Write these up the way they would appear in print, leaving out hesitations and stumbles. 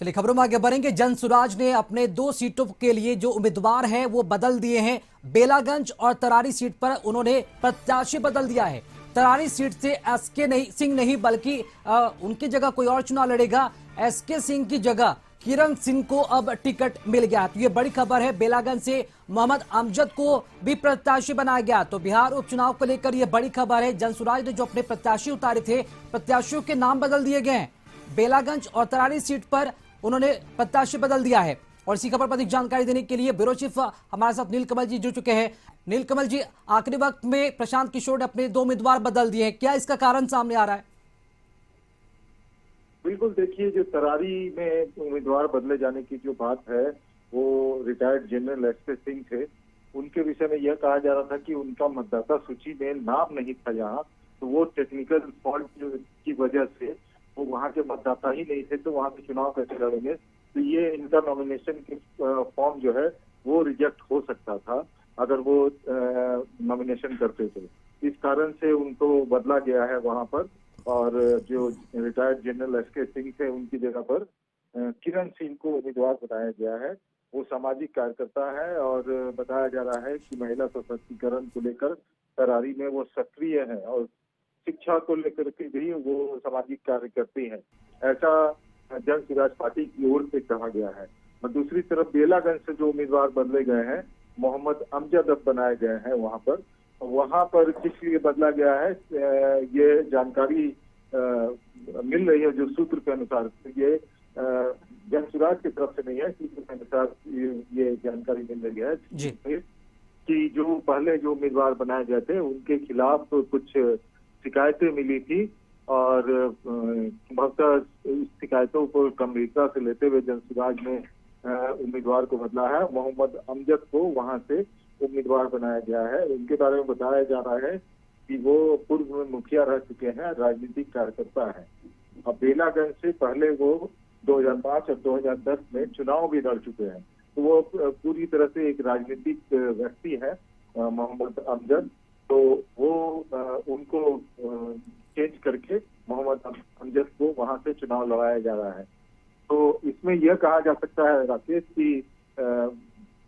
चलिए खबरों में आगे बढ़ेंगे। जनसुराज ने अपने 2 सीटों के लिए जो उम्मीदवार हैं वो बदल दिए हैं। बेलागंज और तरारी सीट पर उन्होंने प्रत्याशी बदल दिया है। तरारी सीट से एसके नहीं सिंह नहीं बल्कि उनकी जगह कोई और चुनाव लड़ेगा। एसके सिंह की जगह किरण सिंह को अब टिकट मिल गया। तो ये बड़ी खबर है। बेलागंज से मोहम्मद अमजद को भी प्रत्याशी बनाया गया। तो बिहार उपचुनाव को लेकर यह बड़ी खबर है। जनसुराज ने जो अपने प्रत्याशी उतारे थे, प्रत्याशियों के नाम बदल दिए गए हैं। बेलागंज और तरारी सीट पर उन्होंने प्रत्याशी बदल दिया है। और इसी खबर पर अधिक जानकारी देने के लिए ब्यूरो चीफ हमारे साथ नीलकमल जी जुड़ चुके हैं। नीलकमल जी, आखिरी वक्त में प्रशांत किशोर ने अपने 2 उम्मीदवार बदल दिए हैं, क्या इसका कारण सामने आ रहा है? बिल्कुल, देखिए, जो तरारी में उम्मीदवार बदले जाने की जो बात है वो रिटायर्ड जनरल एसके सिंह थे। उनके विषय में यह कहा जा रहा था कि उनका मतदाता सूची में नाम नहीं था यहाँ, तो वो टेक्निकल फॉल्ट की वजह से वो वहाँ के मतदाता ही नहीं थे, तो वहाँ पे चुनाव कैसे लड़ेंगे। तो ये इनका नॉमिनेशन के फॉर्म जो है वो रिजेक्ट हो सकता था अगर वो नॉमिनेशन करते थे। इस कारण से उनको बदला गया है वहाँ पर, और जो रिटायर्ड जनरल एसके सिंह थे उनकी जगह पर किरण सिंह को उम्मीदवार बनाया गया है। वो सामाजिक कार्यकर्ता है और बताया जा रहा है कि महिला सशक्तिकरण को लेकर तरारी में वो सक्रिय है और शिक्षा को लेकर के भी वो सामाजिक कार्य करती हैं, ऐसा जनसुराज पार्टी की ओर से कहा गया है। और दूसरी तरफ बेलागंज से जो उम्मीदवार बदले गए हैं, मोहम्मद अमजद अब बनाए गए हैं वहाँ पर किस लिए बदला गया है ये जानकारी मिल रही है जो सूत्र के अनुसार। ये जनसुराज की तरफ से नहीं है, सूत्र के अनुसार ये जानकारी मिल रही है कि जो पहले जो उम्मीदवार बनाए गए थे उनके खिलाफ कुछ शिकायतें मिली थी और संभवतः इस शिकायतों को गंभीरता से लेते हुए जनसुराज ने उम्मीदवार को बदला है। मोहम्मद अमजद को वहां से उम्मीदवार बनाया गया है। उनके बारे में बताया जा रहा है कि वो पूर्व में मुखिया रह चुके हैं, राजनीतिक कार्यकर्ता है। अब बेलागंज से पहले वो 2005 और 2010 में चुनाव भी लड़ चुके हैं, तो वो पूरी तरह से एक राजनीतिक व्यक्ति है मोहम्मद अमजद। तो वो उनको चेंज करके मोहम्मद अमजद को वहां से चुनाव लड़ाया जा रहा है। तो इसमें यह कहा जा सकता है राकेश की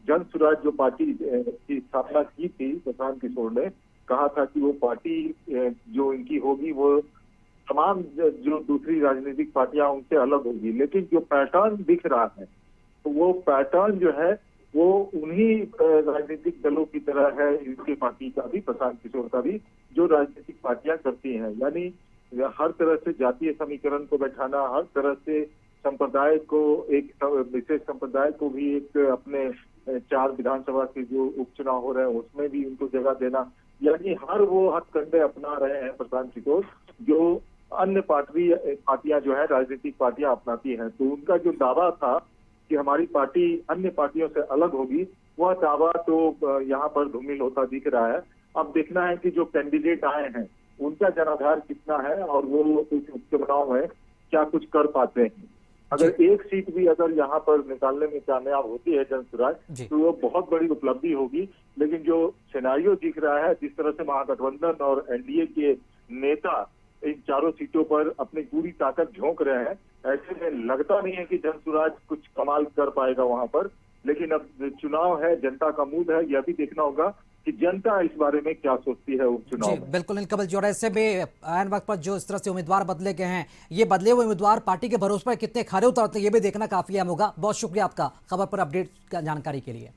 जनसुराज जो पार्टी की स्थापना की थी, प्रशांत किशोर ने कहा था कि वो पार्टी जो इनकी होगी वो तमाम जो दूसरी राजनीतिक पार्टियां उनसे अलग होगी, लेकिन जो पैटर्न दिख रहा है तो वो पैटर्न जो है वो उन्हीं राजनीतिक दलों की तरह है, इनकी पार्टी का भी, प्रशांत किशोर का भी, जो राजनीतिक पार्टियां करती हैं। यानी हर तरह से जातीय समीकरण को बैठाना, हर तरह से संप्रदाय को, एक विशेष संप्रदाय को भी एक अपने 4 विधानसभा के जो उपचुनाव हो रहे हैं उसमें भी उनको जगह देना, यानी हर वो हथकंडे अपना रहे हैं प्रशांत किशोर जो अन्य पार्टियां जो है राजनीतिक पार्टियां अपनाती हैं। तो उनका जो दावा था कि हमारी पार्टी अन्य पार्टियों से अलग होगी, वह दावा तो यहाँ पर धूमिल होता दिख रहा है। अब देखना है कि जो कैंडिडेट आए हैं उनका जनाधार कितना है और वो इस उपचुनाव में क्या कुछ कर पाते हैं। अगर एक सीट भी अगर यहाँ पर निकालने में कामयाब होती है जनसुराज, तो वो बहुत बड़ी उपलब्धि होगी। लेकिन जो सिनेरियो दिख रहा है, जिस तरह से महागठबंधन और एनडीए के नेता इन चारों सीटों पर अपनी पूरी ताकत झोंक रहे हैं, ऐसे में लगता नहीं है कि जनसुराज कुछ कमाल कर पाएगा वहां पर। लेकिन अब चुनाव है, जनता का मूड है, यह भी देखना होगा कि जनता इस बारे में क्या सोचती है उपचुनाव में। बिल्कुल नीलकमल जी, और ऐसे में ऐन वक्त पर जो इस तरह से उम्मीदवार बदले गए हैं, ये बदले हुए उम्मीदवार पार्टी के भरोसे पर कितने खरे उतरते हैं ये भी देखना काफी अहम होगा। बहुत शुक्रिया आपका खबर पर अपडेट जानकारी के लिए।